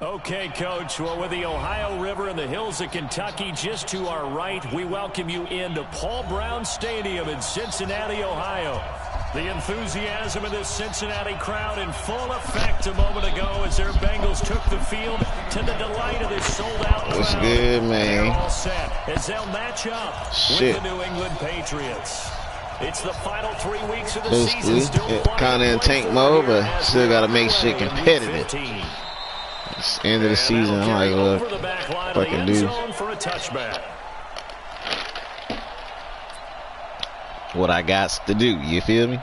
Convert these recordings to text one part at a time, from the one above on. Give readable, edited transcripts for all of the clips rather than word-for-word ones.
Okay, Coach. Well, with the Ohio River and the hills of Kentucky just to our right, we welcome you into Paul Brown Stadium in Cincinnati, Ohio. The enthusiasm of this Cincinnati crowd in full effect a moment ago as their Bengals took the field to the delight of this sold-out crowd. What's good, man? They're all set as they'll match up with the New England Patriots. It's the final 3 weeks of the season. Still kind of in tank mode, but still got to make shit competitive. It's the end of the season. I'm like, look, fucking dude. What I got to do, you feel me?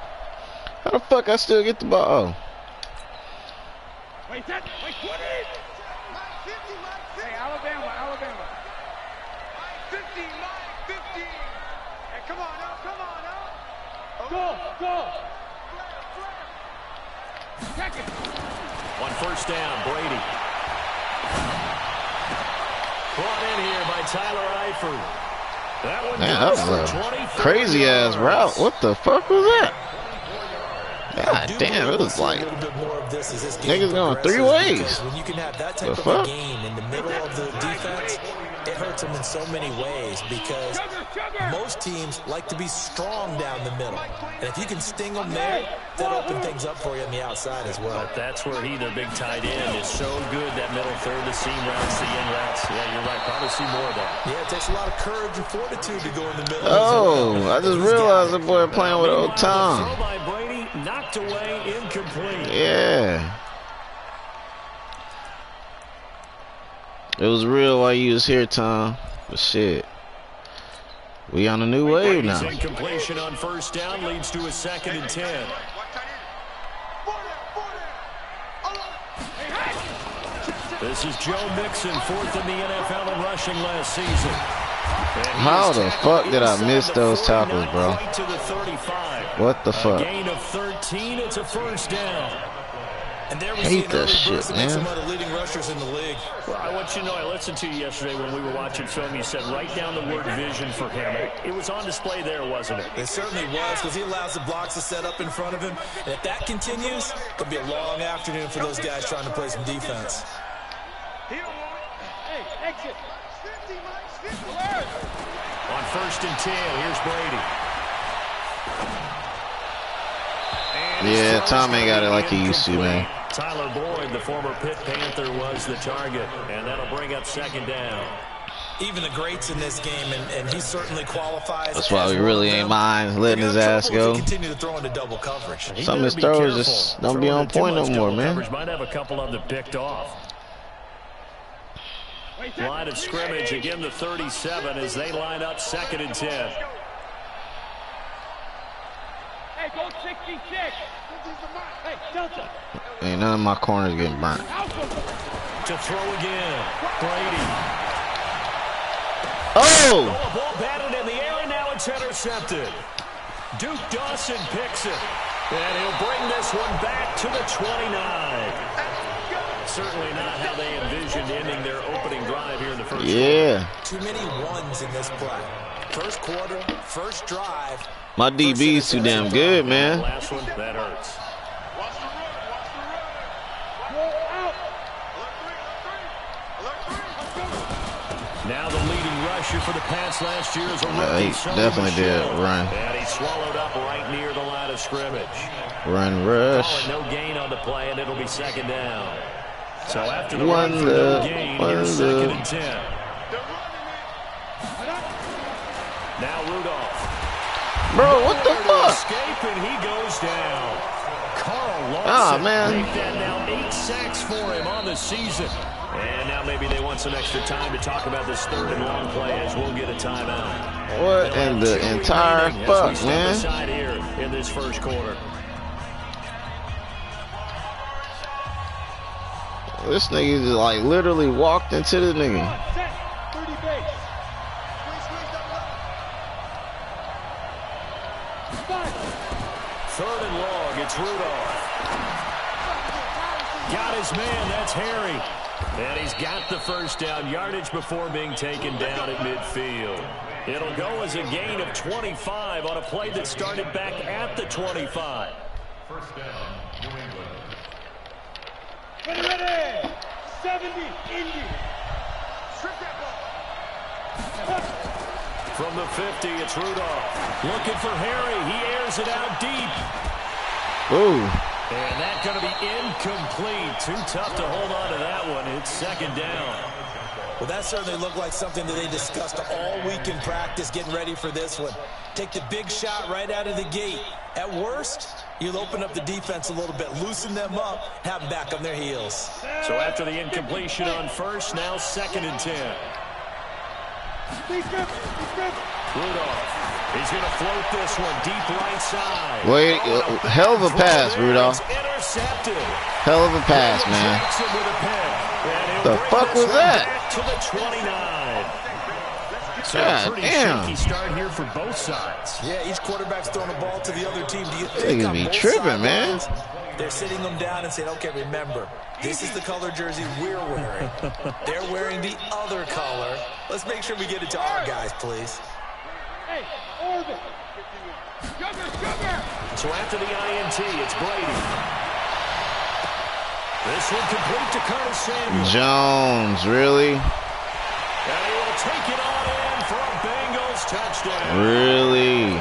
How the fuck I still get the ball? Wait, what is? Hey, Alabama. 50, 50. Hey, come on now. Go. Check it. On first down, Brady. Brought in here by Tyler Eifert. Man, that was a crazy ass route. What the fuck was that? God damn, it was like niggas going 3 ways. When you can have that type the of fuck? a gain in the middle of the defense, it hurts them in so many ways because most teams like to be strong down the middle. And if you can sting them there, that'll open things up for you on the outside as well. But that's where their big tight end, is so good, that middle third, the seam routes, the in routes. Yeah, you're right. Probably see more of that. Yeah, it takes a lot of courage and fortitude to go in the middle. Oh, I just realized the boy playing with old Tom. Throw by Brady, knocked away, incomplete. Yeah. It was real while you was here, Tom. But shit, we on a new wave now. Incompletion on first down leads to a 2nd and 10. This is Joe Mixon, 4th in the NFL in rushing last season. How the fuck did I miss those tackles, bro? Right to the 35. What the fuck? A gain of 13. It's a first down. And there we hate that shit, man. Some of the leading rushers in the league. Well, I want you to know, I listened to you yesterday when we were watching film. You said write down the word vision for him. It was on display there, wasn't it? It certainly was, because he allows the blocks to set up in front of him. And if that continues, it'll be a long afternoon for those guys trying to play some defense. Hey, exit. On first and 10, here's Brady. Yeah, Tom ain't got it like he used to, man. Tyler Boyd, the former Pitt Panther, was the target, and that'll bring up 2nd down. Even the greats in this game, and he certainly qualifies. That's why we really ain't mind letting his ass go. Continue to throw into double coverage. Some of his throws just don't be on point no more, man. Might have a couple of them picked off. Line of scrimmage, again the 37 as they line up 2nd and 10. Hey, go 66. Hey, Delta. Ain't none of my corners getting burnt. To throw again, Brady. Oh! A ball batted in the air, and now it's intercepted. Duke Dawson picks it, and he'll bring this one back to the 29. Certainly not how they envisioned ending their opening drive here in the first quarter. Too many ones in this play. First quarter, first drive. My DB's too damn good, man. Last one, that hurts. Now the leading rusher for the Pats last year is a rookie. He definitely did run. And he swallowed up right near the line of scrimmage. Run rush. No gain on the play, and it'll be 2nd down. So after the run for no gain, here's 2nd and 10. Now Rudolph. Bro, what the fuck? Escape, and he goes down. Carl Lawson. Make that now 8 sacks for him on the season. And now maybe they want some extra time to talk about this 3rd and long play as we'll get a timeout. What in the entire fuck, man? Aside here in this first quarter. This nigga just like literally walked into the nigga. 30 base. 3rd and long, it's Rudolph. Got his man, that's Harry. And he's got the first down, yardage before being taken down at midfield. It'll go as a gain of 25 on a play that started back at the 25. First down, New England. Ready. 70, Indy. From the 50, it's Rudolph. Looking for Harry. He airs it out deep. Ooh. And that's going to be incomplete. Too tough to hold on to that one. It's second down. Well, that certainly looked like something that they discussed all week in practice, getting ready for this one. Take the big shot right out of the gate. At worst, you'll open up the defense a little bit, loosen them up, have them back on their heels. So after the incompletion on first, now 2nd and 10. Rudolph. He's going to float this one deep right side. Wait, hell of a pass, Rudolph. Intercepted. Hell of a pass, man. The fuck was that? To the 29. So God a pretty damn. shaky start here for both sides. Yeah, each quarterback's throwing the ball to the other team. Do you They think could on be both tripping, man. sidelines, they're sitting them down and saying, okay, remember, this is the color jersey we're wearing. They're wearing the other color. Let's make sure we get it to our guys, please. Hey, orbit. Sugar. So after the INT, it's Brady. This one complete to Curtis Samuel. Jones, really? And he will take it on in for a Bengals touchdown. Really?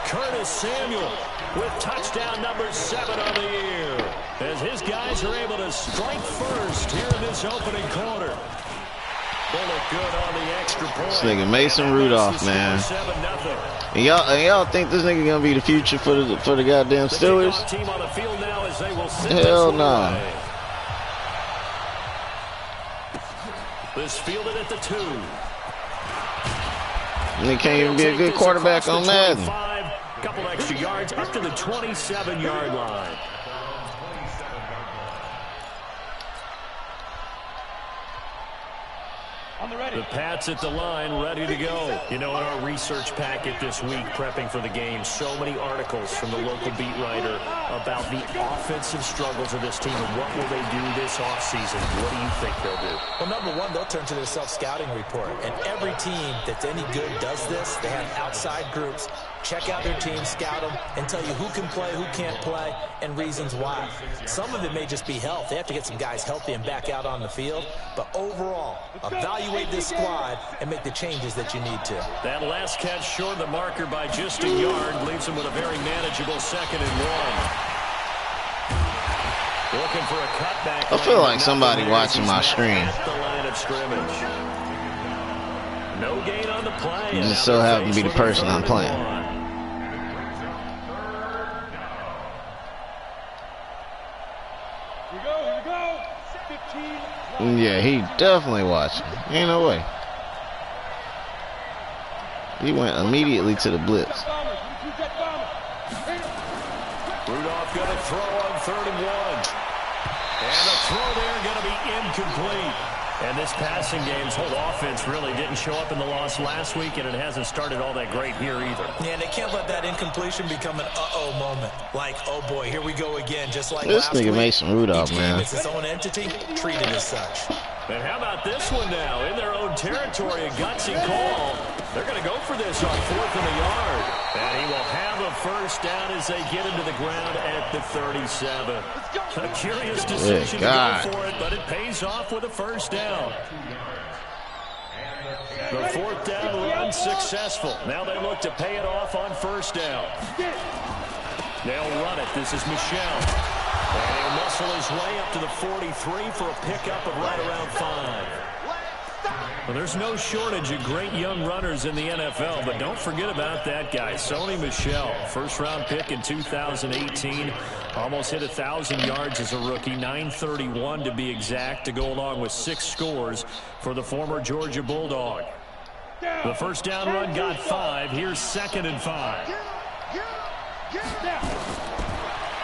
Curtis Samuel with touchdown number 7 on the year. As his guys are able to strike first here in this opening quarter. Bullet good on the extra point. This nigga Mason Rudolph, man. 7-0. And y'all think this nigga gonna be the future for the goddamn Steelers? Team on the field now as they will sit Hell no. This fielded at the 2. And he can't even be a good quarterback on Madden. Couple extra yards up to the 27-yard line. The Pats at the line, ready to go. You know, in our research packet this week, prepping for the game, so many articles from the local beat writer about the offensive struggles of this team and what will they do this offseason. What do you think they'll do? Well, number one, they'll turn to their self-scouting report. And every team that's any good does this. They have outside groups. Check out their team, scout them, and tell you who can play, who can't play, and reasons why. Some of it may just be health. They have to get some guys healthy and back out on the field. But overall, evaluate this squad and make the changes that you need to. That last catch short of the marker by just a yard leaves him with a very manageable 2nd and 1. Looking for a cutback. I feel like somebody watching my stream. At the line of scrimmage. No gain on the play. You just so happen to be the person I'm playing. Here we go. 15. Yeah, he definitely watching. Ain't no way. He went immediately to the blitz. Rudolph going to throw on 3rd and 1. And the throw there going to be incomplete. And this passing game's whole offense really didn't show up in the loss last week, and it hasn't started all that great here either. Yeah, and they can't let that incompletion become an uh-oh moment. Like, oh boy, here we go again, just like This last nigga week. Mason Rudolph, man. It's its own entity, treated as such. And how about this one now? In their own territory, a gutsy call. They're going to go for this on 4th and a yard. And he will have a first down as they get into the ground at the 37. A curious decision to go for it, but it pays off with a first down. The 4th down run successful. Now they look to pay it off on 1st down. They'll run it. This is Michel. And he'll muscle his way up to the 43 for a pickup of right around 5. Well, there's no shortage of great young runners in the NFL, but don't forget about that guy, Sony Michel. First-round pick in 2018. Almost hit 1,000 yards as a rookie, 931 to be exact, to go along with 6 scores for the former Georgia Bulldog. The first down run got 5. Here's 2nd and 5.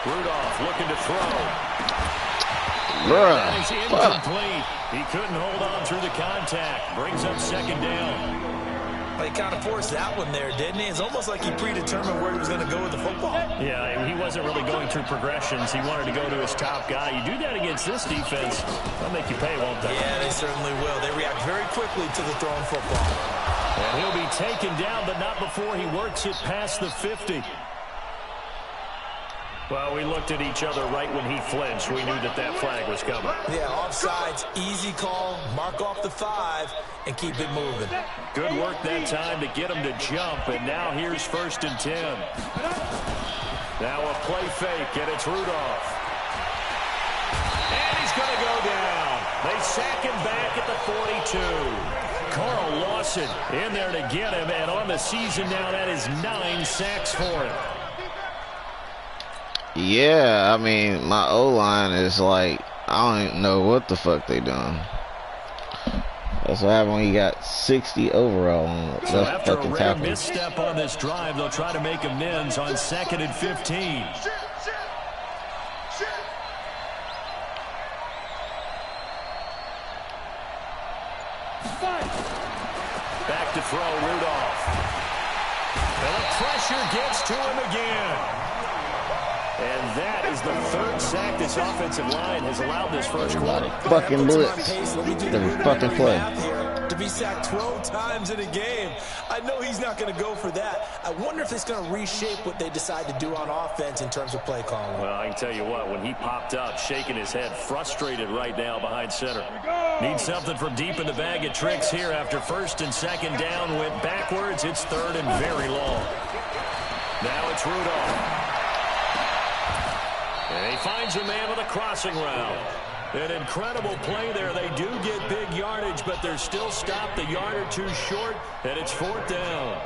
Rudolph looking to throw. That is incomplete. He couldn't hold on through the contact. Brings up 2nd down. But he kind of forced that one there, didn't he? It's almost like he predetermined where he was going to go with the football. Yeah, he wasn't really going through progressions. He wanted to go to his top guy. You do that against this defense, they'll make you pay, won't they? Yeah, they certainly will. They react very quickly to the thrown football. And he'll be taken down, but not before he works it past the 50. Well, we looked at each other right when he flinched. We knew that that flag was coming. Yeah, offsides, easy call, mark off the 5, and keep it moving. Good work that time to get him to jump, and now here's 1st and 10. Now a play fake, and it's Rudolph. And he's going to go down. They sack him back at the 42. Carl Lawson in there to get him, and on the season now, that is 9 sacks for him. Yeah, I mean, my O-line is like, I don't even know what the fuck they doing. That's what happened when you got 60 overall on So that after a fucking rare tackle. misstep on this drive, they'll try to make amends on 2nd and 15. Back to throw, Rudolph. And the pressure gets to him again. And that is the 3rd sack this offensive line has allowed this first quarter. Fucking blitz. Every fucking play. To be sacked 12 times in a game. I know he's not going to go for that. I wonder if it's going to reshape what they decide to do on offense in terms of play calling. Well, I can tell you what, when he popped up, shaking his head, frustrated right now behind center. Needs something from deep in the bag of tricks here after 1st and 2nd down. Went backwards. It's 3rd and very long. Now it's Rudolph. And he finds a man with a crossing route. An incredible play there. They do get big yardage, but they're still stopped a yard or 2 short, and it's 4th down.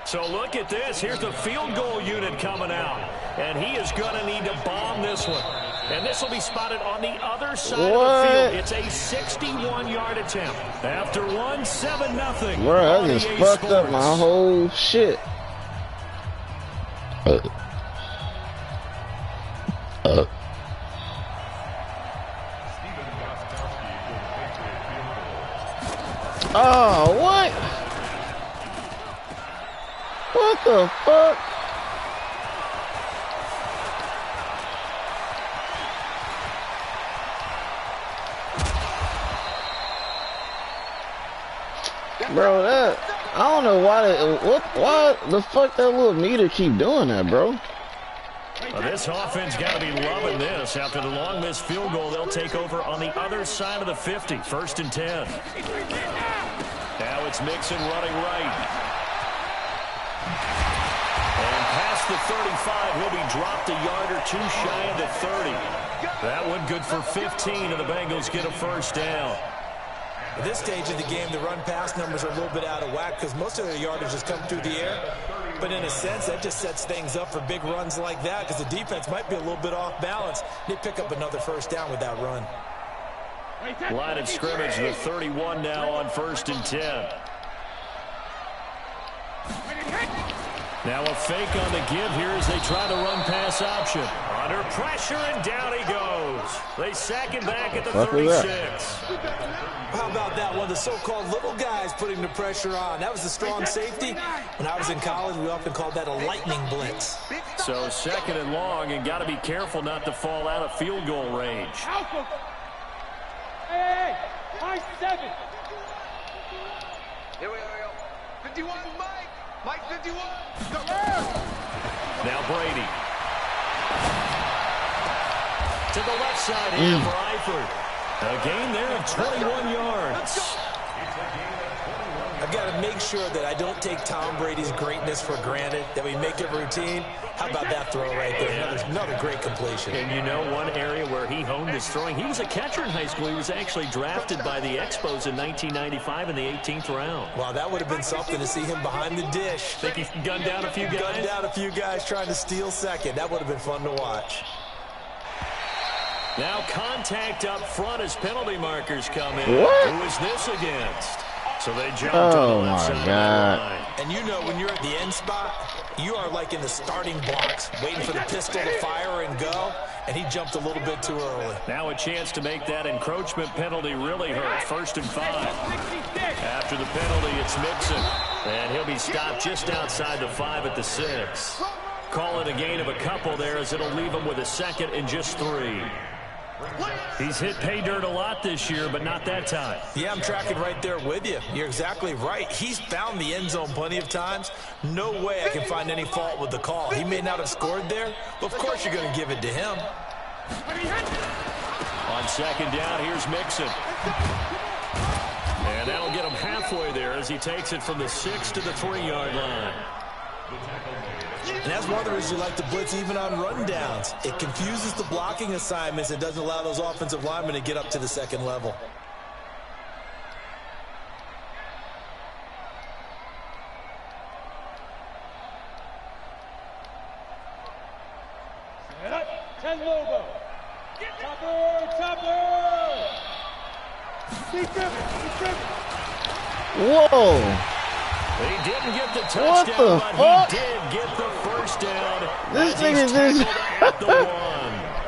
So look at this. Here's the field goal unit coming out, and he is going to need to bomb this one. And this will be spotted on the other side of the field. It's a 61-yard attempt. After 7-0. Bro, I just fucked up my whole shit. Oh, what? What the fuck? Bro, that I don't know why the fuck that little meter keep doing that, bro. Well, this offense got to be loving this. After the long missed field goal, they'll take over on the other side of the 50. 1st and 10. Now it's Mixon running right. And past the 35, he'll be dropped a yard or 2 shy of the 30. That one good for 15, and the Bengals get a 1st down. At this stage of the game, the run-pass numbers are a little bit out of whack because most of their yardage has come through the air. But in a sense, that just sets things up for big runs like that because the defense might be a little bit off balance. They pick up another 1st down with that run. Line of scrimmage, the 31 now on 1st and 10. Now a fake on the give here as they try the run-pass option. Under pressure, and down he goes. They sack him back at the 36. How about that one? The so-called little guys putting the pressure on. That was the strong safety. When I was in college, we often called that a lightning blitz. So 2nd and long, and got to be careful not to fall out of field goal range. Hey, Mike 7. Here we go. 51, Mike 51. Now Brady. To the left side here for Eifert. A gain there of 21 yards. I've got to make sure that I don't take Tom Brady's greatness for granted, that we make it routine. How about that throw right there? Another great completion. And you know one area where he honed his throwing, he was a catcher in high school. He was actually drafted by the Expos in 1995 in the 18th round. Wow, that would have been something to see him behind the dish. Think he gunned down a few guys? Gunned down a few guys trying to steal second. That would have been fun to watch. Now contact up front as penalty markers come in. What? Who is this against? So they jumped on the left side of the line. And you know when you're at the end spot, you are like in the starting blocks, waiting for the pistol to fire and go, and he jumped a little bit too early. Now a chance to make that encroachment penalty really hurt. 1st and 5. After the penalty, it's Mixon. And he'll be stopped just outside the 5 at the 6. Call it a gain of a couple there as it'll leave him with a 2nd and just 3. He's hit pay dirt a lot this year, but not that time. Yeah, I'm tracking right there with you. You're exactly right. He's found the end zone plenty of times. No way I can find any fault with the call. He may not have scored there, but of course you're going to give it to him. On second down, here's Mixon. And that'll get him halfway there as he takes it from the 6 to the 3-yard line. And that's one of the reasons you like to blitz even on rundowns. It confuses the blocking assignments and doesn't allow those offensive linemen to get up to the second level. Set up. 10 logo. Topper. Whoa. He didn't get the touchdown, but he did get the first down. This nigga just at the 1.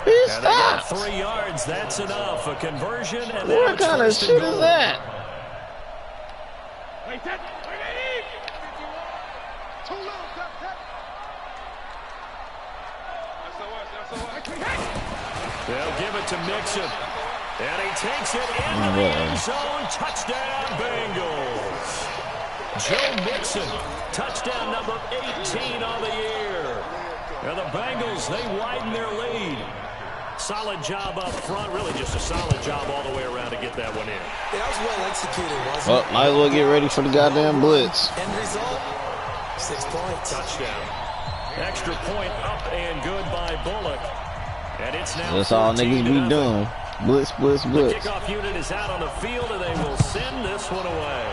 He And they got stopped. 3 yards. That's enough. A conversion. And What kind of shit is that? They'll give it to Mixon. And he takes it into the end zone. Touchdown, Bengals. Joe Mixon, touchdown number 18 on the year. And the Bengals, they widen their lead. Solid job up front. Really just a solid job all the way around to get that one in. That was well executed, wasn't Well, it? might as well get ready for the goddamn blitz. End result, 6 points. Touchdown. Extra point up and good by Bullock. And it's now That's all 14 niggas to be nothing. doing. Blitz, blitz, The blitz. kickoff unit is out on the field, and they will send this one away.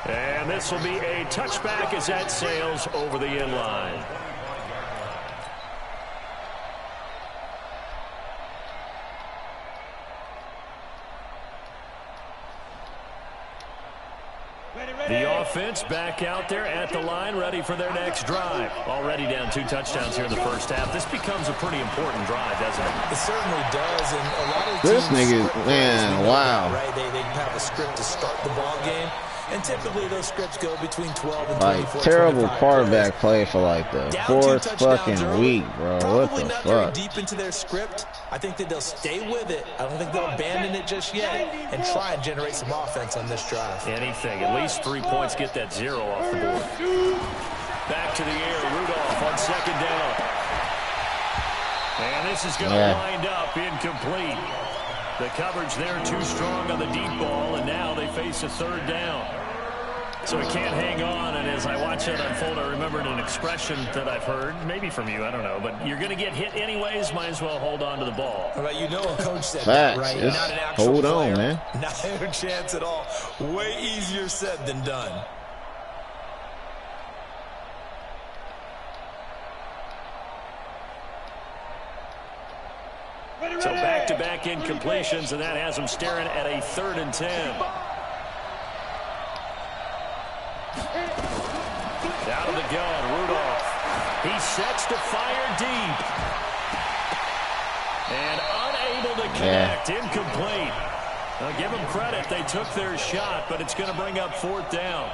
And this will be a touchback as that sails over the end line. The offense back out there at the line, ready for their next drive. Already down 2 touchdowns here in the first half. This becomes a pretty important drive, doesn't it? It certainly does, and a lot of This teams nigga, script man, plays, we know wow. that, right? They have a script to start the ball game, and typically those scripts go between 12 and 24, Like, terrible 25 quarterback plays. play for like the Down 2 4th touchdowns fucking early, week, bro. What Probably the not very fuck? deep into their script. I think that they'll stay with it. I don't think they'll abandon it just yet and try and generate some offense on this drive. Anything. At least 3 points, get that 0 off the board. Back to the air. Rudolph on second down. And this is going to wind up incomplete. The coverage there too strong on the deep ball, and now they face a 3rd down. So he can't hang on, and as I watch that unfold, I remembered an expression that I've heard, maybe from you, I don't know, but you're going to get hit anyways, might as well hold on to the ball. Right, you know a coach said Facts. that, right? Just Not an actual hold on, player. man. Not a chance at all. Way easier said than done. So back-to-back incompletions, and that has them staring at a 3rd and 10. Out of the gun, Rudolph. He sets to fire deep. And unable to connect, incomplete. Now give them credit, they took their shot, but it's going to bring up 4th down.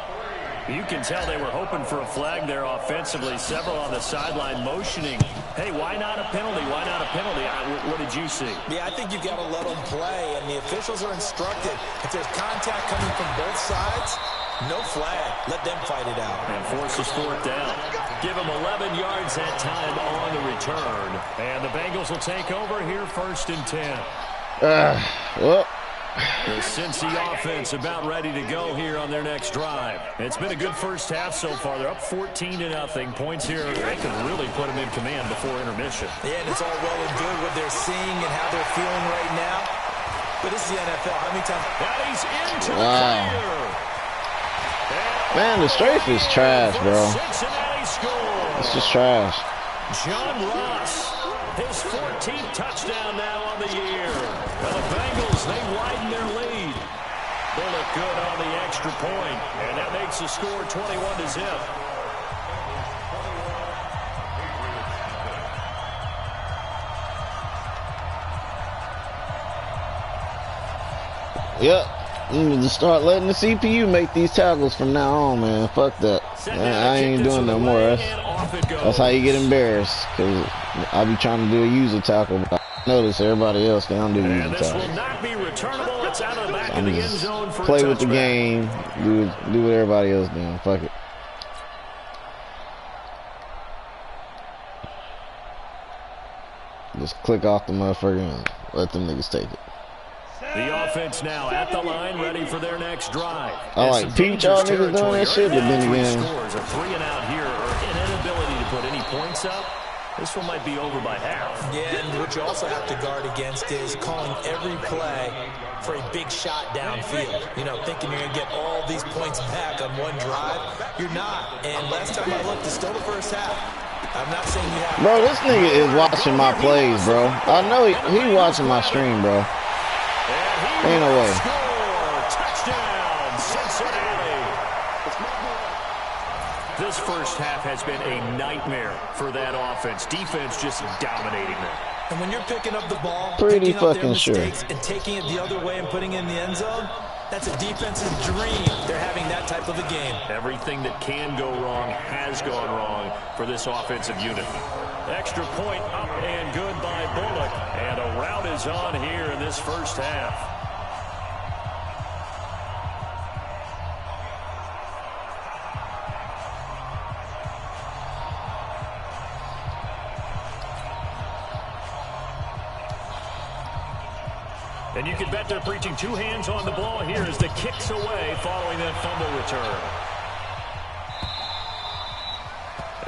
You can tell they were hoping for a flag there offensively. Several on the sideline motioning. Hey, why not a penalty? Why not a penalty? What did you see? Yeah, I think you've got to let them play, and the officials are instructed. If there's contact coming from both sides, no flag. Let them fight it out. And forces 4th down. Give them 11 yards that time on the return. And the Bengals will take over here 1st and 10. Well. The Cincy offense about ready to go here on their next drive. It's been a good first half so far. They're up 14-0. Points here, they can really put them in command before intermission. Yeah, and it's all well and good what they're seeing and how they're feeling right now. But this is the NFL. How many times? That he's into the clear. Man, the strafe is trash, bro. Cincinnati scores. It's just trash. John Ross, his 14th touchdown now on the year. And the Bengals, they widen their lead. Bullock good on the extra point, and that makes the score 21-0. Yep. You need to start letting the CPU make these tackles from now on, man. Fuck that. I ain't doing no more. That's how you get embarrassed. Cause I be trying to do a user tackle, but I notice everybody else they don't do user tackle. Will not be returnable. It's out of the back of the end zone for play with the game. Do what everybody else doing. Fuck it. Just click off the motherfucker and let them niggas take it. The offense now at the line, ready for their next drive. I like peep y'all niggas doing that shit, but then again, scores, a 3 and out here, or an inability to put any points up. This one might be over by half. Yeah, and what you also have to guard against is calling every play for a big shot downfield. You know, thinking you're going to get all these points back on one drive. You're not. And last time I looked, it's still the first half. I'm not saying you have. Bro, this nigga is watching my plays, bro. I know he watching my stream, bro. Ain't no way. Touchdown, Cincinnati. This first half has been a nightmare for that offense. Defense just dominating them. And when you're picking up the ball, pretty picking up their fucking sure, mistakes and taking it the other way and putting it in the end zone, that's a defense's dream. They're having that type of a game. Everything that can go wrong has gone wrong for this offensive unit. Extra point up and good by Bullock. And a rout is on here in this first half. And you can bet they're preaching two hands on the ball here as the kick's away following that fumble return.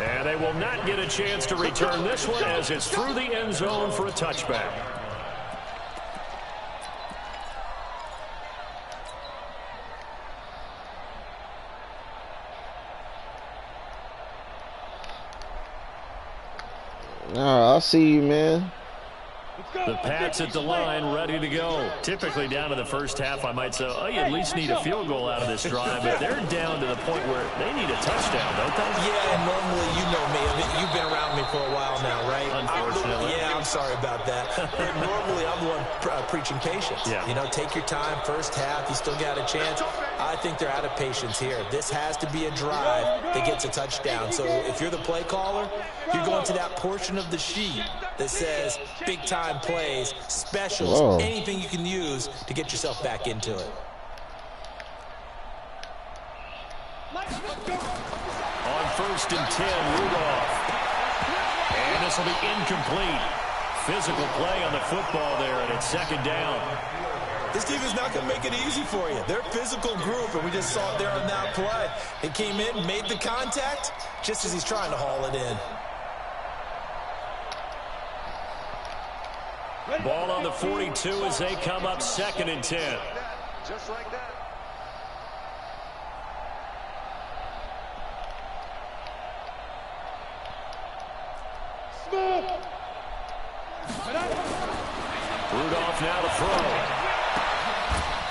And they will not get a chance to return this one as it's through the end zone for a touchback. All right, I'll see you, man. The Pats at the line, ready to go. Typically down to the first half, I might say, oh, you at least need a field goal out of this drive, but they're down to the point where they need a touchdown, don't they? Yeah, and normally, you know me. You've been around me for a while now, right? Unfortunately. I'm sorry about that. But normally, I'm the one preaching patience. Yeah. You know, take your time, first half, you still got a chance. I think they're out of patience here. This has to be a drive that gets a touchdown. So if you're the play caller, you're going to that portion of the sheet that says big-time plays, specials, anything you can use to get yourself back into it. On 1st and 10, Rudolph. And this will be incomplete. Physical play on the football there, and it's 2nd down. This team is not going to make it easy for you. They're a physical group, and we just saw it there on that play. He came in, made the contact, just as he's trying to haul it in. Ball on the 42 as they come up 2nd and 10. Just like that. Rudolph now to throw.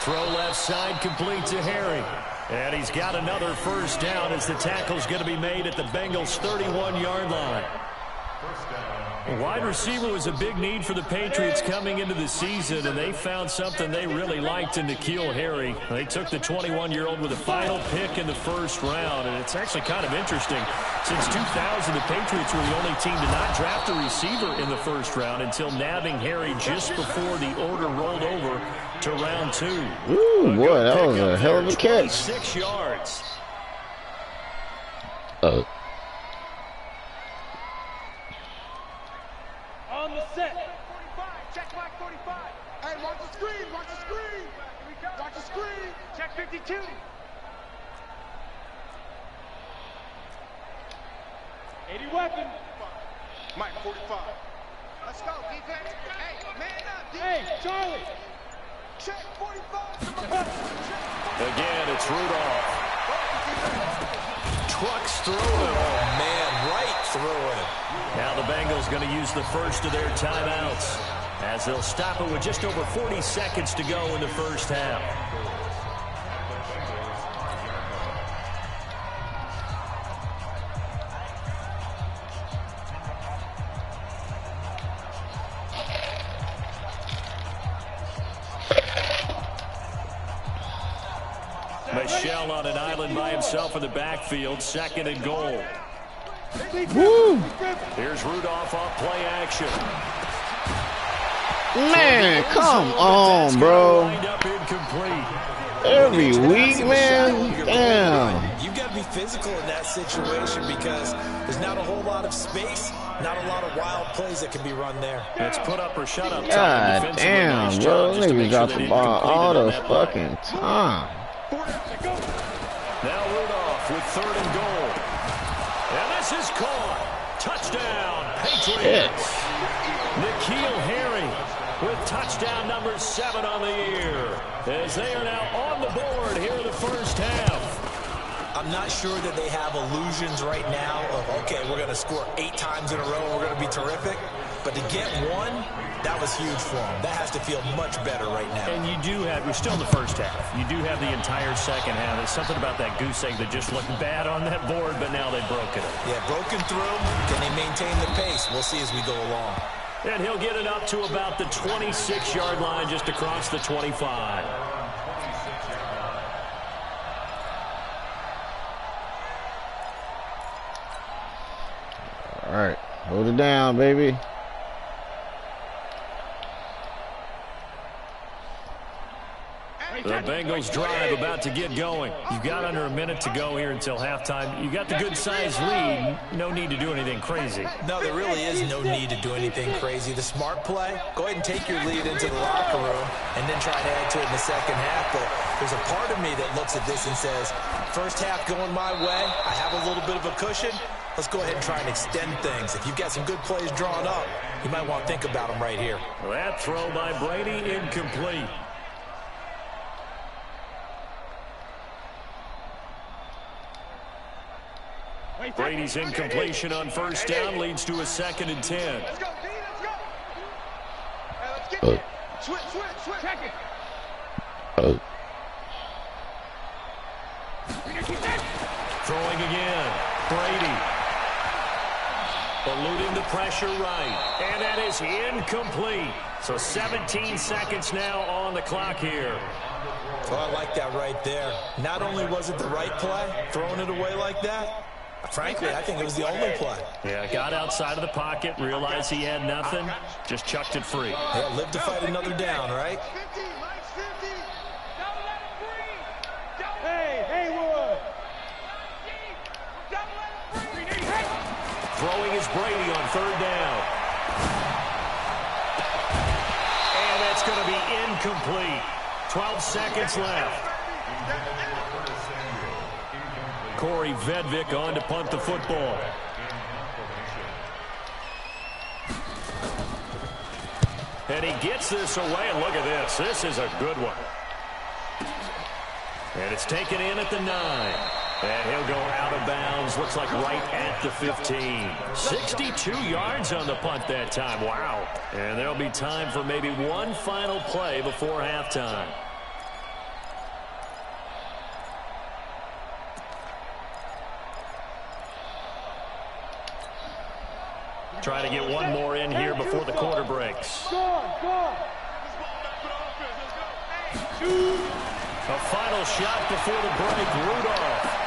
Throw left side, complete to Harry. And he's got another first down as the tackle's going to be made at the Bengals' 31-yard line. A wide receiver was a big need for the Patriots coming into the season, and they found something they really liked in N'Keal Harry. They took the 21-year-old with a final pick in the 1st round, and it's actually kind of interesting. Since 2000, the Patriots were the only team to not draft a receiver in the 1st round until nabbing Harry just before the order rolled over to round 2. Ooh, boy, that was a hell of a catch. 6 yards. On the set. 45, check flag 45. Hey, watch the screen, watch the screen. Watch the screen. Check 52. Weapon. Mike, 45. Let's go, defense. Hey, man up, defense. Hey, Charlie. Check 45. Again, it's Rudolph. Trucks through it. Oh, man, right through it. Now the Bengals going to use the first of their timeouts as they'll stop it with just over 40 seconds to go in the 1st half. shell on an island by himself in the backfield. 2nd and goal. Woo! Here's Rudolph off play action. Man, come on, bro. Every week, man. Damn. You've got to be physical in that situation because there's not a whole lot of space, not a lot of wild plays that can be run there. It's put up or shut up. God damn, bro. Niggas drop the ball all the fucking time. Now Rudolph with 3rd and goal. And this is caught. Touchdown, Patriots. N'Keal Harry with touchdown number 7 on the year, as they are now on the board here in the first half. I'm not sure that they have illusions right now of, okay, we're going to score 8 times in a row, we're going to be terrific. But to get 1, that was huge for them. That has to feel much better right now. And you do have, we're still in the first half. You do have the entire second half. There's something about that goose egg that just looked bad on that board, but now they've broken it. Yeah, broken through. Can they maintain the pace? We'll see as we go along. And he'll get it up to about the 26-yard line, just across the 25. All right, hold it down, baby. The Bengals drive about to get going. You've got under a minute to go here until halftime. You got the good-sized lead. No need to do anything crazy. No, there really is no need to do anything crazy. The smart play, go ahead and take your lead into the locker room and then try to add to it in the second half. But there's a part of me that looks at this and says, first half going my way, I have a little bit of a cushion. Let's go ahead and try and extend things. If you've got some good plays drawn up, you might want to think about them right here. That throw by Brady incomplete. Brady's incompletion on first down leads to a 2nd and 10. Let's go, D, let's go. Let's get it. Switch. Check it. Throwing again. Brady. Eluding the pressure right. And that is incomplete. So 17 seconds now on the clock here. Well, I like that right there. Not only was it the right play, throwing it away like that, frankly, I think it was the only play. Yeah, got outside of the pocket, realized he had nothing, just chucked it free. Yeah, live to fight another down, right? 50, Mike's 50. Double that free. Hey, Haywood. Double that free. Throwing is Brady on 3rd down. And that's going to be incomplete. 12 seconds left. Corey Vedvik on to punt the football. And he gets this away, and look at this. This is a good one. And it's taken in at the 9. And he'll go out of bounds. Looks like right at the 15. 62 yards on the punt that time. Wow. And there'll be time for maybe one final play before halftime. Try to get one more in here before the quarter breaks. Go. A final shot before the break, Rudolph.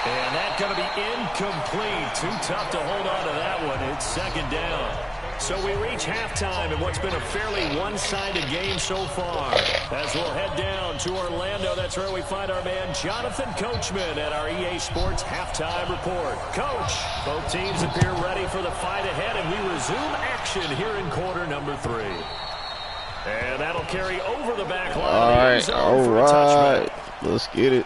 And that's going to be incomplete. Too tough to hold on to that one. It's 2nd down. So we reach halftime in what's been a fairly one-sided game so far. As we'll head down to Orlando, that's where we find our man Jonathan Coachman at our EA Sports Halftime Report. Coach, both teams appear ready for the fight ahead, and we resume action here in quarter number 3. And that'll carry over the back line. All right. Let's get it.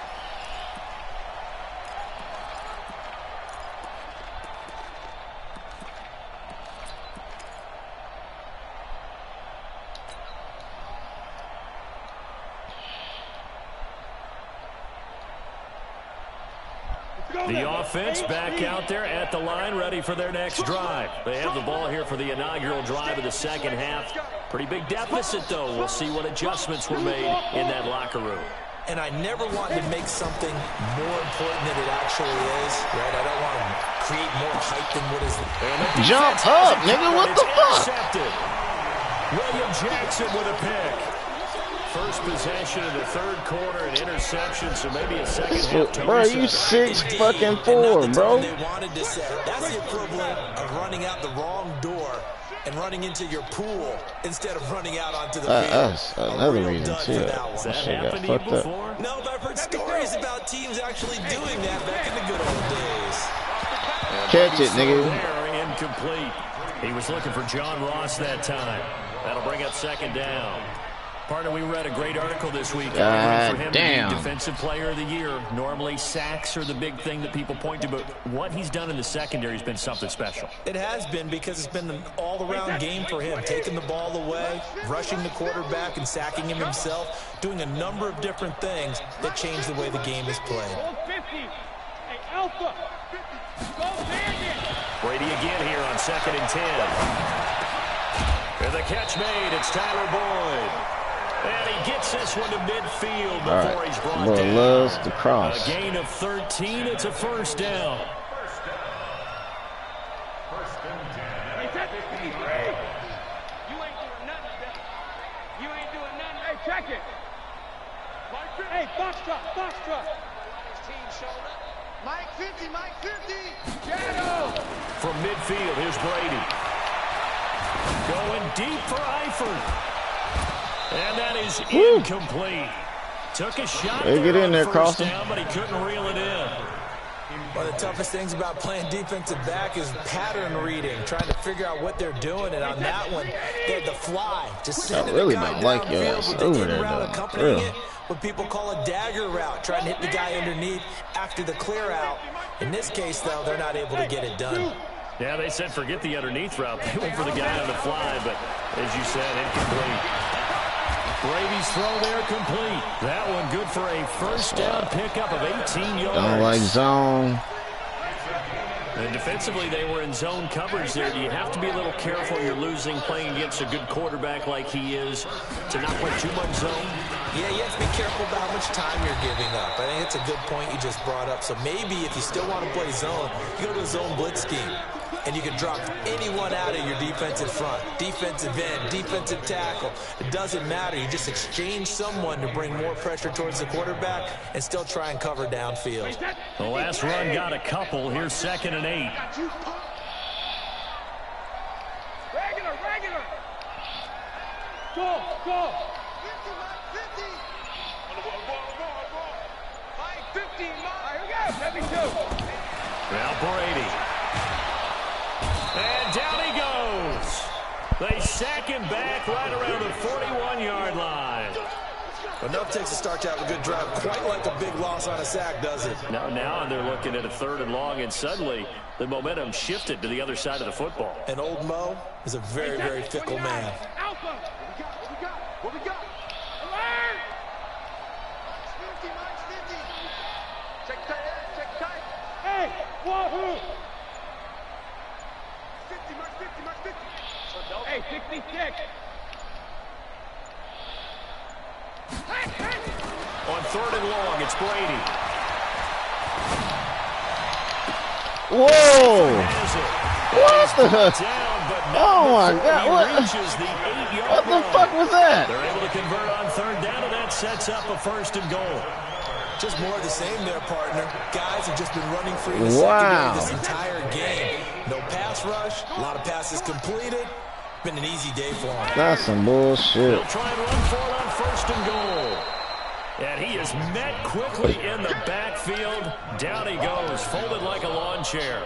The offense back out there at the line, ready for their next drive. They have the ball here for the inaugural drive of the second half. Pretty big deficit, though. We'll see what adjustments were made in that locker room. And I never want to make something more important than it actually is, right? I don't want to create more hype than what is. Jump up, nigga. What the fuck? William Jackson with a pick. First possession of the third quarter, an interception, so maybe a second half. Bro, you 6'4", bro. They wanted to say that's the equivalent of running out the wrong door and running into your pool instead of running out onto the field. That's another reason too. Has that happened to you before? No, but I've heard stories about teams actually doing that back in the good old days. Catch it, nigga. There, incomplete. He was looking for John Ross that time. That'll bring up second down. Partner, we read a great article this week for him to be Defensive Player of the Year. Normally, sacks are the big thing that people point to, but what he's done in the secondary has been something special. It has been, because it's been an all-around game for him, taking the ball away, rushing the quarterback and sacking him himself, doing a number of different things that change the way the game is played. Brady again here on 2nd and 10. And the catch made, it's Tyler Boyd. And he gets this one to midfield before he's brought down. Loves the cross. A gain of 13. It's a first down. You ain't doing nothing. Hey, check it. Hey, box truck. Mike 50, Mike 50. Shadow. From midfield, here's Brady. Going deep for Eifert. And that is incomplete. Took a shot They get in there, first down, but he couldn't reel it in. One of the toughest things about playing defensive back is pattern reading, trying to figure out what they're doing. And on that one, they had the fly. Just sending really the guy don't like your downfield ass with the over in there, route though. accompanying Really. it, what people call a dagger route, trying to hit the guy underneath after the clear out. In this case, though, they're not able to get it done. Yeah, they said forget the underneath route. They went for the guy on the fly, but as you said, incomplete. Brady's throw there complete. That one good for a first down pickup of 18 yards. Don't like zone. And defensively, they were in zone coverage there. Do you have to be a little careful when you're losing, playing against a good quarterback like he is, to not play too much zone? Yeah, you have to be careful about how much time you're giving up. I think it's a good point you just brought up. So maybe if you still want to play zone, you go to a zone blitz scheme. And you can drop anyone out of your defensive front. Defensive end, defensive tackle. It doesn't matter. You just exchange someone to bring more pressure towards the quarterback and still try and cover downfield. The last run got a couple. Here's 2nd and 8. Regular. Go. 50, Mike 50. Mike 50, Mike. Here we go. 72. Now Brady. And down he goes. They sack him back right around the 41-yard line. Enough takes to start you out with a good drive. Quite like a big loss on a sack, does it? Now they're looking at a 3rd and long, and suddenly the momentum shifted to the other side of the football. And old Mo is a very, very fickle man. Alpha. What we got? Alert. 50, Mike 50. Check tight. Hey, wahoo. 50, Mike 50. Hey, 66. On 3rd and long, it's Brady. Whoa! Has it. What the? Down, but Oh my God! he What? reaches the 8-yard What the line. fuck was that? They're able to convert on 3rd down, and that sets up a 1st and goal. Just more of the same there, partner. Guys have just been running free in the Wow. secondary this entire game. No pass rush, a lot of passes completed. Been an easy day for him. That's some bullshit. They'll try and run for it on 1st and goal. And he is met quickly in the backfield. Down he goes, folded like a lawn chair.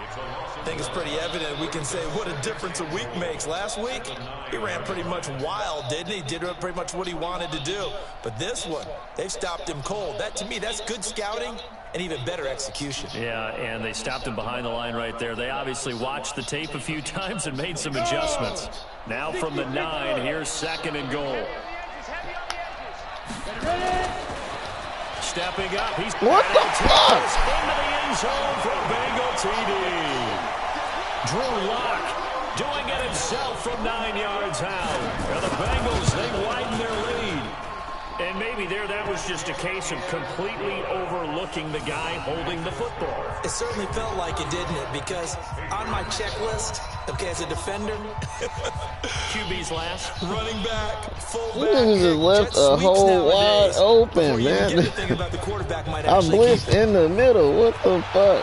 I think it's pretty evident we can say what a difference a week makes. Last week, he ran pretty much wild, didn't he? Did pretty much what he wanted to do. But this one, they've stopped him cold. That, to me, that's good scouting and even better execution. Yeah, and they stopped him behind the line right there. They obviously watched the tape a few times and made some adjustments. Now from the 9, here's 2nd and goal. Stepping up, he's What the fuck? into the end zone for a Bengal TD. Drew Lock doing it himself from 9 yards out. And the Bengals, they widen their lead. And maybe that was just a case of completely overlooking the guy holding the football. It certainly felt like it, didn't it? Because on my checklist, okay, as a defender, QB's last. running back, fullback. You niggas just left a hole wide open, man. I blitzed in the middle. What the fuck?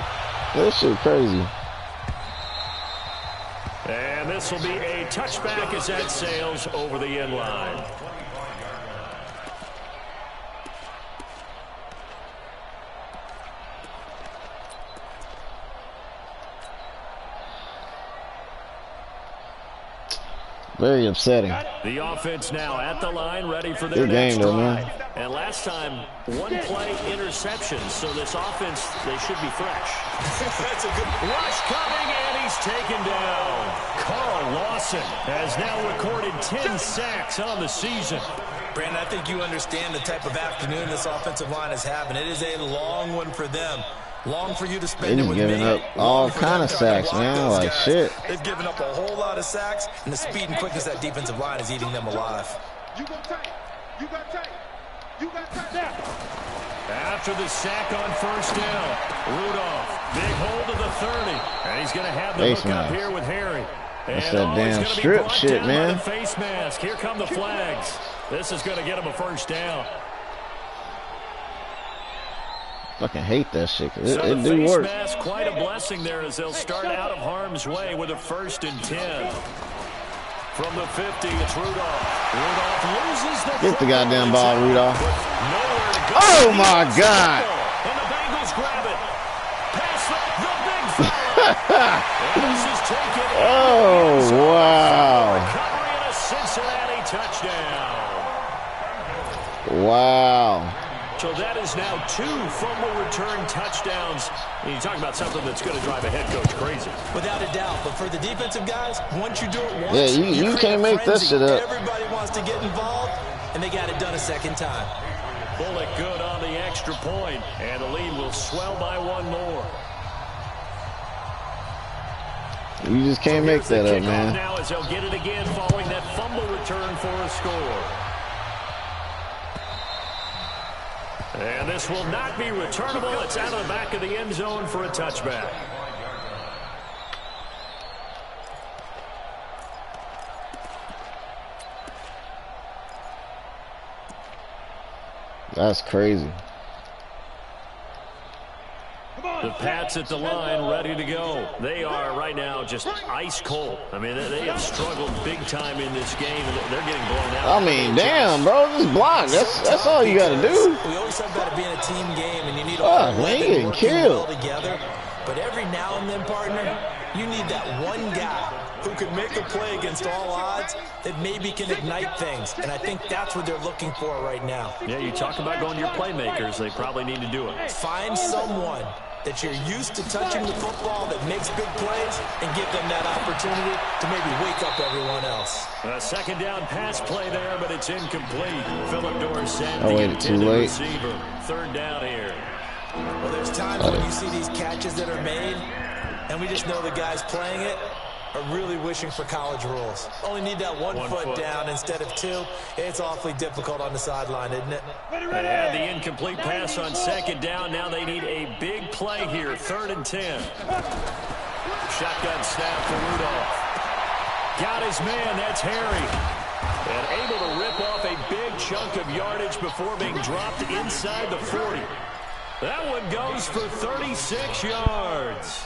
That shit crazy. And this will be a touchback as that sails over the end line. Very upsetting. The offense now at the line, ready for their Good game, next though, drive. man. And last time, one play interception. So this offense, they should be fresh. That's a good Rush coming, and he's taken down. Carl Lawson has now recorded 10 sacks on the season. Brandon, I think you understand the type of afternoon this offensive line is having. It is a long one for them. Long for you to spend it with me. They've given up all kind of sacks, man. Like shit. They've given up a whole lot of sacks, and the speed and quickness of that defensive line is eating them alive. You got tight. You got tight. You got tight now. After the sack on first down, Rudolph, big hold of the 30, and he's going to have the hook up here with Harry. That's And that damn he's strip brought shit, down man. by the face mask. Here come the flags. This is going to get him a first down. Fucking hate that shit. It So the do face work. mask, quite a blessing there as they'll start out of harm's way with a 1st and 10. From the 50, it's Rudolph. Rudolph loses the Get the goddamn ball, Rudolph. Nowhere to go. Oh, my God. And the Bengals grab it. Pass the big foul. And this is taken. Oh, wow. Recovery and a Cincinnati touchdown. Wow. So that is now 2 fumble return touchdowns. And you talk about something that's going to drive a head coach crazy. Without a doubt. But for the defensive guys, once you do it once, Yeah, you can't make that shit up. Everybody wants to get involved, and they got it done a second time. Bullock good on the extra point, and the lead will swell by 1 more. You just can't make that up, man. Now as they'll get it again following that fumble return for a score. And this will not be returnable. It's out of the back of the end zone for a touchback. That's crazy. The Pats at the line, ready to go. They are right now just ice cold. I mean, they have struggled big time in this game, and they're getting blown out. I mean, damn, bro, just block. That's all you gotta do. We always talk about it being a team game, and you need all Man, you getting killed. together. But every now and then, partner, you need that one guy who can make a play against all odds that maybe can ignite things. And I think that's what they're looking for right now. Yeah, you talk about going to your playmakers. They probably need to do it. Find someone that you're used to touching the football that makes big plays and give them that opportunity to maybe wake up everyone else. A second down pass play there, but it's incomplete. Philip Dorsett, I the waited too intended late. receiver. 3rd down here. Well, there's times when you see these catches that are made, and we just know the guys playing it are really wishing for college rules. Only need that one foot down instead of 2. It's awfully difficult on the sideline, isn't it? They had the incomplete pass on 2nd down. Now they need a big play here. 3rd and 10. Shotgun snap for Rudolph. Got his man. That's Harry. And able to rip off a big chunk of yardage before being dropped inside the 40. That one goes for 36 yards.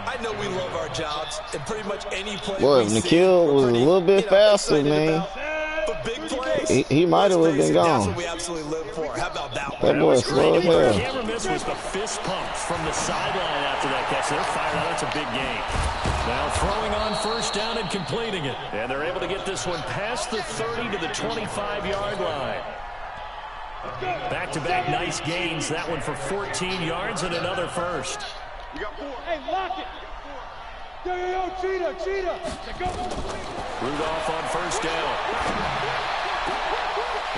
I know we love our jobs, and pretty much any play Boy, we if see, Nikhil we're was a pretty, little bit faster, excited man. about. But big plays, He might have let's face been it, That's gone. what we absolutely live for. How about that That one? boy is slow as hell. Camera miss was the fist pump from the sideline after that catch. They're fired out. That's a big game. Now throwing on 1st down and completing it. And they're able to get this one past the 30 to the 25-yard line. Back-to-back nice gains. That one for 14 yards and another first. You got 4. Hey, lock it. Yo, cheetah. Go. Rudolph on 1st down.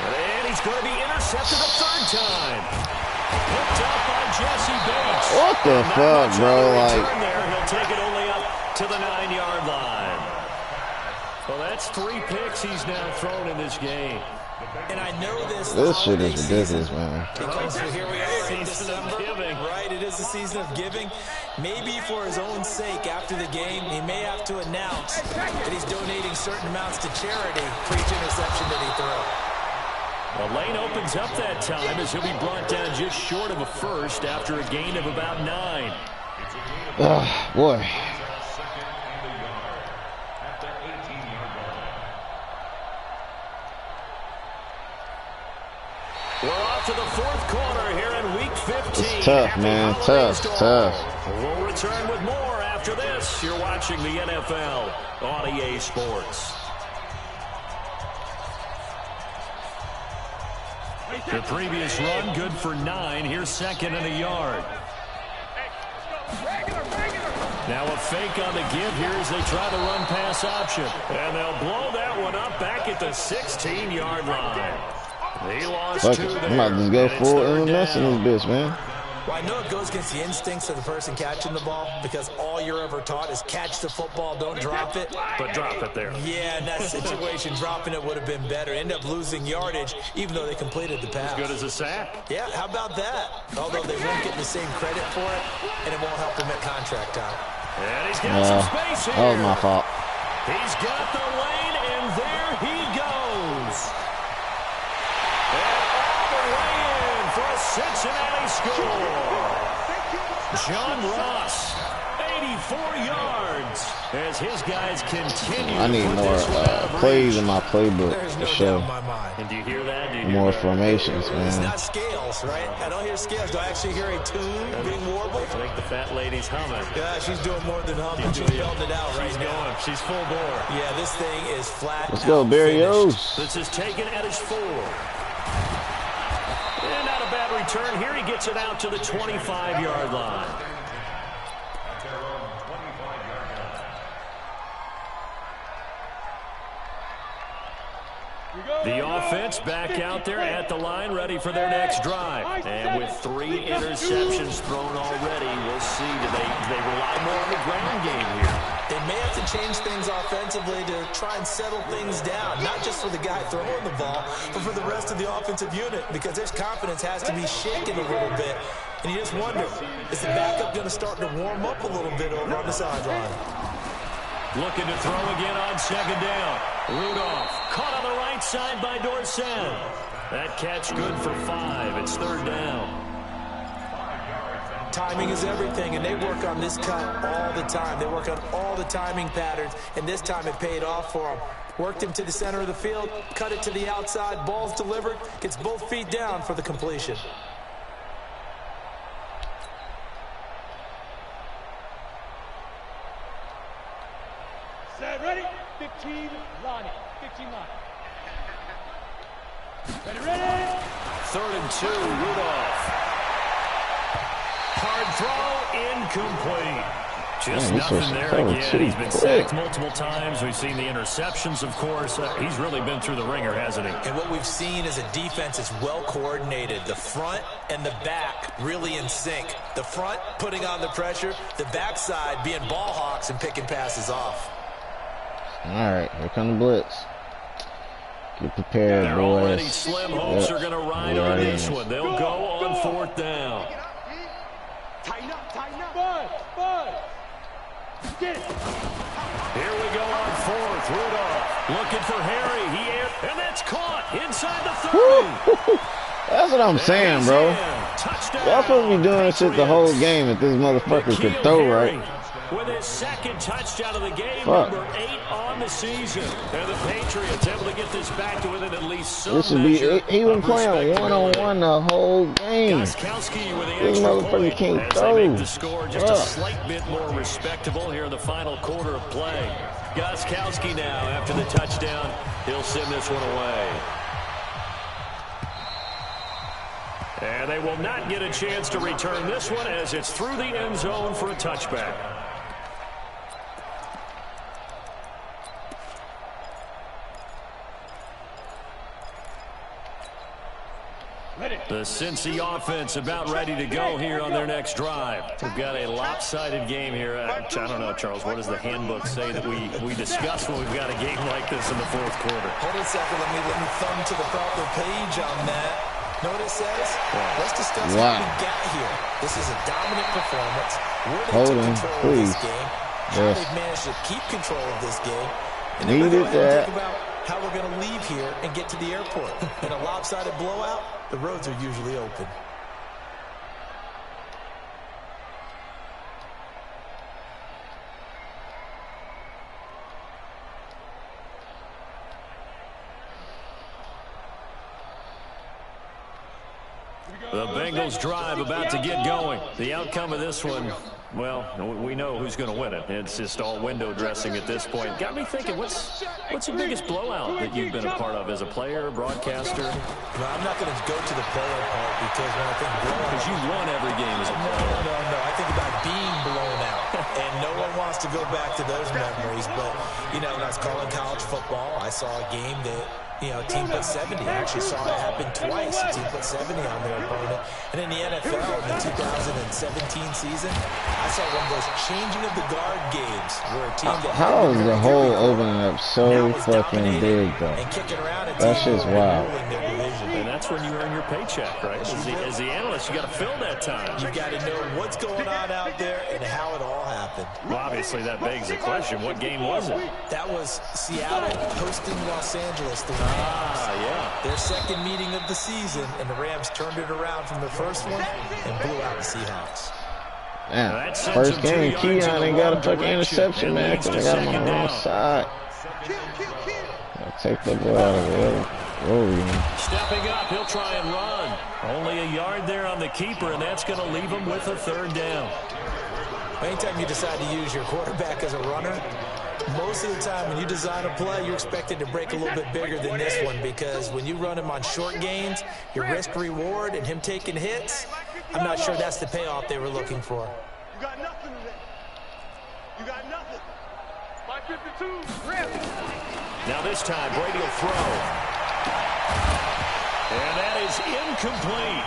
And he's going to be intercepted a 3rd time. Picked up by Jesse Bates. What the fuck, bro? Like, He'll take it only up to the 9-yard line. Well, that's 3 picks he's now thrown in this game. And I know this shit is ridiculous, man. Because here we are in December, right? It is the season of giving. Maybe for his own sake, after the game, he may have to announce that he's donating certain amounts to charity for each interception that he throws. Well, lane opens up that time as he'll be brought down just short of a first after a gain of about 9. Oh, boy. We're off to the fourth quarter here in Week 15. It's tough, man. Tough. We'll return with more after this. You're watching the NFL on EA Sports. The previous run, good for 9. Here's 2nd and a yard. Now a fake on the give here as they try the run pass option. And they'll blow that one up back at the 16-yard line. He lost 2 there. I'm about to just go full intermess in this bitch, man. Well, I know it goes against the instincts of the person catching the ball because all you're ever taught is catch the football, don't drop it. But drop it there. Yeah, in that situation, dropping it would have been better. End up losing yardage, even though they completed the pass. As good as a sack. Yeah, how about that? Although they won't get the same credit for it, and it won't help them at contract time. And he's got some space here. That was my fault. He's got the lane, and there he goes. And all the way in for a Cincinnati score. John Ross, 84 yards, as his guys continue. I need more plays in my playbook to show. And do you hear that? More formations, man. It's not scales, right? I don't hear scales. Do I actually hear a tune being warbled? I think the fat lady's humming. Yeah, she's doing more than humming. She's belting it out right now. She's full bore. Yeah, this thing is flat. Let's go, Barrios. This is taken at his 4. And not a bad return. Here he gets it out to the 25-yard line. The offense back out there at the line, ready for their next drive. And with 3 interceptions thrown already, we'll see. Do they rely more on the ground game here? They may have to change things offensively to try and settle things down, not just for the guy throwing the ball, but for the rest of the offensive unit, because their confidence has to be shaken a little bit. And you just wonder, is the backup going to start to warm up a little bit over on the sideline? Looking to throw again on 2nd down. Rudolph caught on the right side by Dorsett. That catch good for 5. It's 3rd down. Timing is everything, and they work on this cut all the time. They work on all the timing patterns, and this time it paid off for them. Worked him to the center of the field, cut it to the outside, ball's delivered, gets both feet down for the completion. Set, ready? 15, Lonnie. 15, Lonnie. Ready? 3rd and 2, Rudolph. Hard throw, incomplete. Just nothing there again. He's been sacked multiple times. We've seen the interceptions, of course. He's really been through the ringer, hasn't he? And what we've seen is a defense is well coordinated. The front and the back really in sync. The front putting on the pressure, the backside being ball hawks and picking passes off. All right, here come the blitz. Get prepared, They're boys. already slim hopes are going to ride on this one. They'll go on 4th down. Tighten up. Bud. Get it. Here we go on 4th. Rudolph looking for Harry. And that's caught inside the 30. That's what I'm saying, bro. Y'all supposed to be doing this shit the whole game if this motherfucker could throw right. With his 2nd touchdown of the game, number 8 on the season. And the Patriots able to get this back to within at least some measure. He been playing one-on-one the whole game. This motherfucker can't throw. They make the score just a slight bit more respectable here in the final quarter of play. Gostkowski now, after the touchdown, he'll send this one away. And they will not get a chance to return this one as it's through the end zone for a touchback. Ready. The Cincy offense about ready to go here on their next drive. We've got a lopsided game here. I don't know, Charles, what does the handbook say that we discuss when we've got a game like this in the fourth quarter? Hold on a second. Let me thumb to the proper page on that. Know what it says? Let's discuss what we got here. This is a dominant performance. Where they took control of this game. How they've managed to keep control of this game. And then we're going to think about how we're going to leave here and get to the airport. In a lopsided blowout, the roads are usually open. The Bengals drive about to get going. The outcome of this one, well, we know who's going to win it. It's just all window dressing at this point. Got me thinking, what's the biggest blowout that you've been a part of as a player, broadcaster? No, I'm not going to go to the player part because when I think blowout... Because you won every game as a player. No. I think about being blown out. And no one wants to go back to those memories. But, you know, when I was calling college football, I saw a game that... You know, a team put 70. I actually saw it happen twice. A team put 70 on their opponent. And in the NFL, in the 2017 season, I saw one of those changing of the guard games where a team that... How is the hole opening up so fucking big, though? And kicking around a That's team just wild. And that's when you earn your paycheck, right? As the analyst, you got to fill that time. You got to know what's going on out there and how it all happened. Well, obviously, that begs the question, what game was it? That was Seattle hosting Los Angeles. Yeah. Their second meeting of the season, and the Rams turned it around from the first one and blew out the Seahawks. Yeah, first game, Keon ain't got a fucking interception, man, because they got him on the wrong side. Take the ball out of there. Stepping up, he'll try and run. Only a yard there on the keeper, and that's going to leave him with a third down. Anytime you decide to use your quarterback as a runner, most of the time when you design a play, you're expected to break a little bit bigger than this one because when you run him on short gains, your risk-reward and him taking hits, I'm not sure that's the payoff they were looking for. You got nothing today. You got nothing. My 52, rip. Now this time, Brady will throw. And that is incomplete.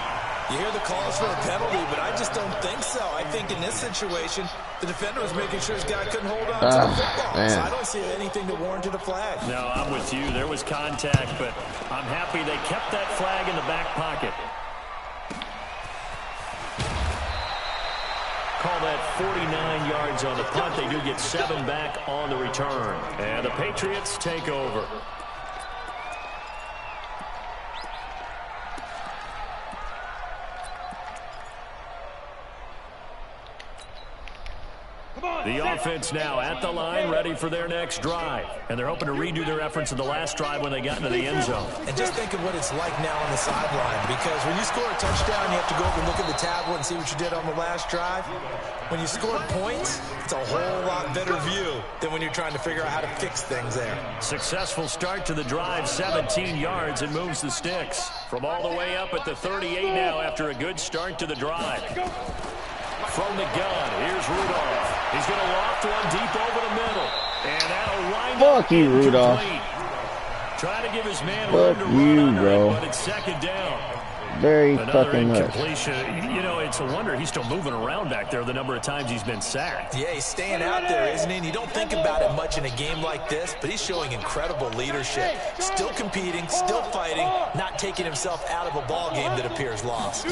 You hear the calls for a penalty, but I just don't think so. I think in this situation, the defender was making sure his guy couldn't hold on to the football. Man. So I don't see anything to warrant a flag. No, I'm with you. There was contact, but I'm happy they kept that flag in the back pocket. Call that 49 yards on the punt. They do get 7 back on the return. And the Patriots take over. The offense now at the line, ready for their next drive. And they're hoping to redo their efforts in the last drive when they got into the end zone. And just think of what it's like now on the sideline, because when you score a touchdown, you have to go over and look at the tablet and see what you did on the last drive. When you score points, it's a whole lot better view than when you're trying to figure out how to fix things there. Successful start to the drive, 17 yards, and moves the sticks. From all the way up at the 38 now after a good start to the drive. From the gun, here's Rudolph. He's going to loft one deep over the middle. And that'll wind up. Fuck you, Rudolph. Trying to give his man room to run under it, but it's second down. Very Another fucking much. incompletion. You know, it's a wonder he's still moving around back there the number of times he's been sacked. Yeah, he's staying out there, isn't he? And you don't think about it much in a game like this, but he's showing incredible leadership. Still competing, still fighting, not taking himself out of a ball game that appears lost.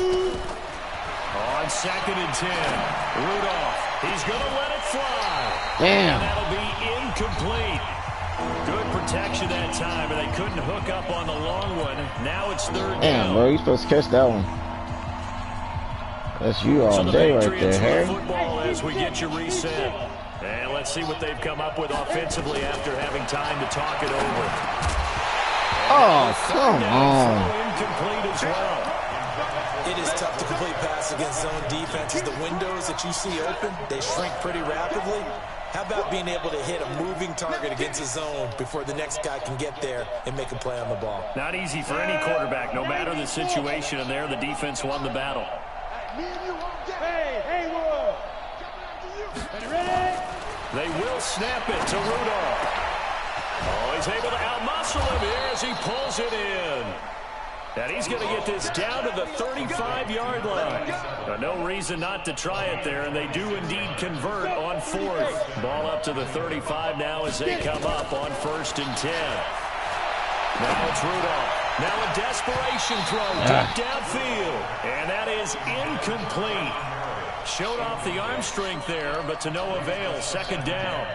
On 2nd and 10, Rudolph, he's going to let it fly. Damn. And that'll be incomplete. Good protection that time, and they couldn't hook up on the long one. Now it's third down. Damn, bro, you supposed to catch that one. That's you all day right there, Harry. Football as we get you reset. And let's see what they've come up with offensively after having time to talk it over. Oh, come on. Incomplete as well. It is tough to complete pass against zone defenses. The windows that you see open, they shrink pretty rapidly. How about being able to hit a moving target against a zone before the next guy can get there and make a play on the ball? Not easy for any quarterback, no matter the situation, and there the defense won the battle. Hey, Haywood. Ready? They will snap it to Rudolph. Oh, he's able to outmuscle him here as he pulls it in. And he's going to get this down to the 35-yard line. No reason not to try it there, and they do indeed convert on 4th. Ball up to the 35 now as they come up on 1st and 10. Now it's Rudolph. Now a desperation throw deep downfield. And that is incomplete. Showed off the arm strength there, but to no avail. 2nd down.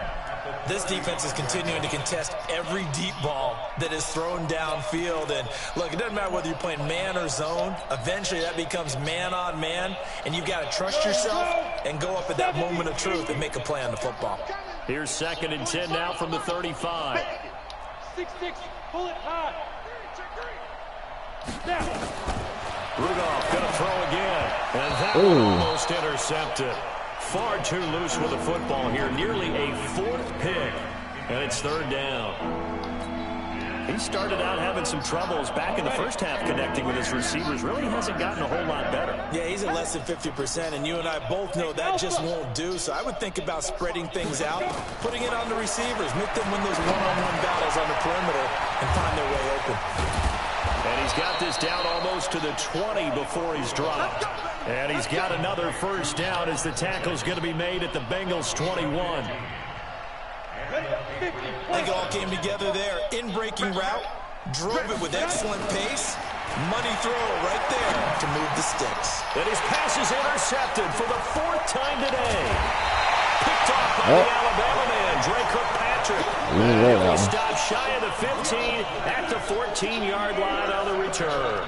This defense is continuing to contest every deep ball that is thrown downfield. And, look, it doesn't matter whether you're playing man or zone. Eventually that becomes man on man, and you've got to trust yourself and go up at that moment of truth and make a play on the football. Here's 2nd and 10 now from the 35. 6-6, pull it high. Now. Rudolph going to throw again. And that one almost intercepted. Far too loose with the football here. Nearly a 4th pick. And it's 3rd down. He started out having some troubles back in the first half connecting with his receivers. Really hasn't gotten a whole lot better. Yeah, he's at less than 50%, and you and I both know that just won't do. So I would think about spreading things out, putting it on the receivers, make them win those one-on-one battles on the perimeter and find their way open. And he's got this down almost to the 20 before he's dropped. And he's got another 1st down as the tackle's going to be made at the Bengals' 21. I think it all came together there. In-breaking route, drove it with excellent pace. Money throw right there to move the sticks. And his pass is intercepted for the 4th time today. Picked off by the Alabama man, Dre Kirkpatrick. He stopped shy of the 15 at the 14-yard line on the return.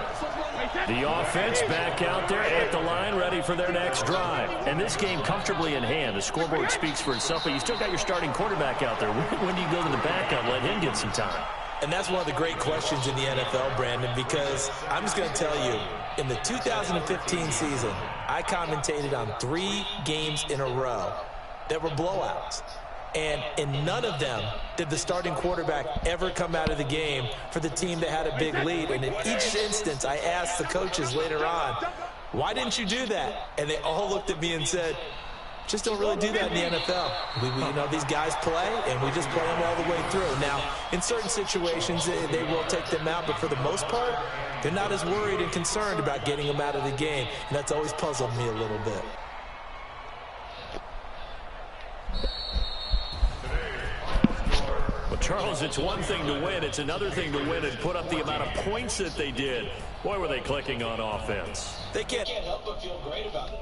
The offense back out there at the line, ready for their next drive. And this game comfortably in hand. The scoreboard speaks for itself, but you still got your starting quarterback out there. When do you go to the backup, let him get some time? And that's one of the great questions in the NFL, Brandon, because I'm just going to tell you, in the 2015 season, I commentated on 3 games in a row that were blowouts. And in none of them did the starting quarterback ever come out of the game for the team that had a big lead. And in each instance, I asked the coaches later on, why didn't you do that? And they all looked at me and said, just don't really do that in the NFL. You know, these guys play, and we just play them all the way through. Now, in certain situations, they will take them out, but for the most part, they're not as worried and concerned about getting them out of the game. And that's always puzzled me a little bit. Well, Charles, it's one thing to win. It's another thing to win and put up the amount of points that they did. Boy, were they clicking on offense. They can't help but feel great about it.